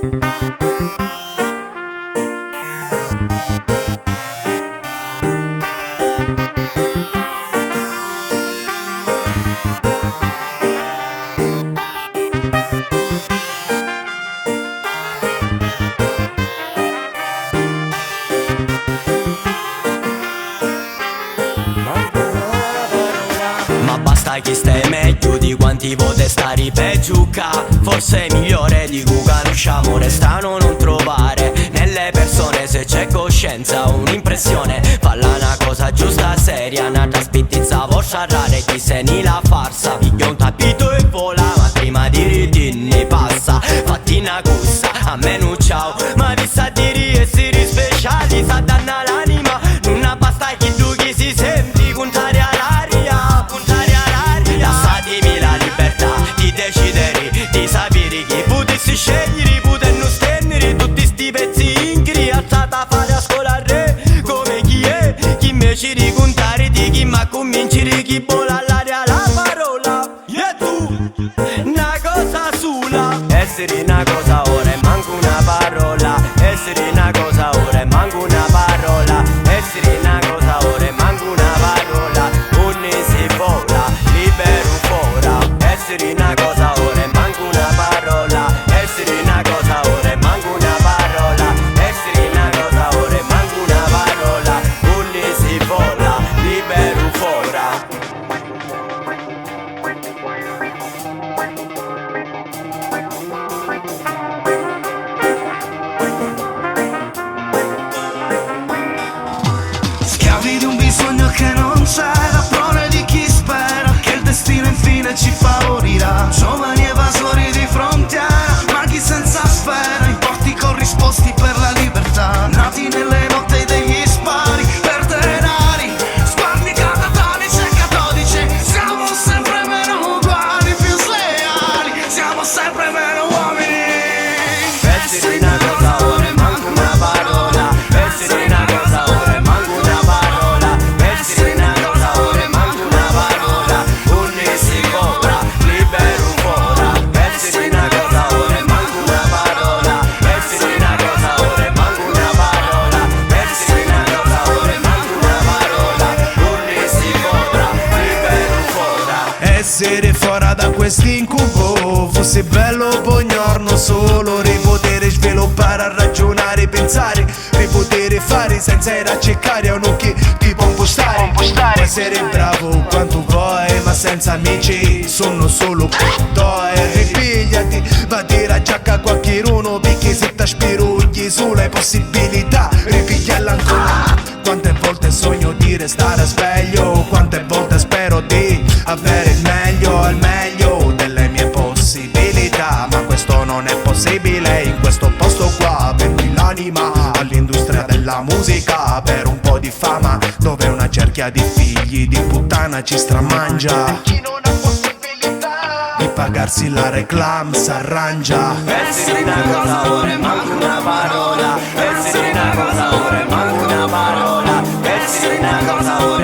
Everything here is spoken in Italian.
Ma basta chi stai meglio di quanti potete stare peggio ca. Forse è migliore di Google, lasciamo restano non trovare nelle persone, se c'è coscienza un'impressione. Falla una cosa giusta, seria, nata spittizza, vorsa rare chi se ni la farsa. Piglia un tapito e vola, ma prima di ritinni passa. Fatti una cussa, a menu ciao, ma vi sa diri e siri speciali, sa danna l'anima. Non basta chi tu chi si senti, puntare all'aria, puntare all'aria. Lasciatemi la libertà di decidere, di sapere chi potessi scegliere, potendo stendere tutti sti pezzi ingri, alzata a fare a scolare come chi è, chi invece di contare di chi ma convincere chi vola all'aria la parola. E tu, una cosa sola, essere una cosa ora e manco una parola, essere una cosa ora e manco una parola, essere una cosa ora e manco una parola, non ne si vola, libero fora, essere una cosa ora e manco una parola, essere una cosa ora e manco una parola, essere una cosa ora e manco una parola, non ne si vola, libero fora. Schiavi di un bisogno che non c'è, la prole di chi spera che il destino infine ci favorirà. Giovani evasori di frontiera, maghi senza sfera, in porti corrisposti per la libertà, nati nelle notti degli spari per denari, sguardi catatonici e catodici. Siamo sempre meno uguali, più sleali, siamo sempre meno uomini. Essere una cosa ora e manco una parola, essere una cosa ora e manco una parola, essere una cosa ora e manco una parola, non ne si vola, libero fora, essere una cosa ora e manco una parola, essere una cosa ora e manco una parola, essere una cosa ora e manco una parola, non ne si vola, libero fora. Essere fuori da quest'incubo fosse bello buongiorno, solo di poter sviluppare, a ragionare, pensare, di poter fare senza ir a cercare uno che ti può impostare. Puoi essere bravo quanto vuoi, ma senza amici sono solo toi. Ripigliati, va a dire a giacca a qualcuno, perché se ti spirugli sulle possibilità, ripigliala ancora. Quante volte sogno di restare sveglio, quante volte spero di avere il meglio delle mie possibilità, ma questo non è possibile in questo posto qua. Vendi l'anima all'industria della musica per un po' di fama, dove una cerchia di figli di puttana ci stramangia. Chi non ha possibilità di pagarsi la reclam s'arrangia. Essere una cosa ora e manco una parola, essere una cosa ora e manco una parola, essere una cosa ora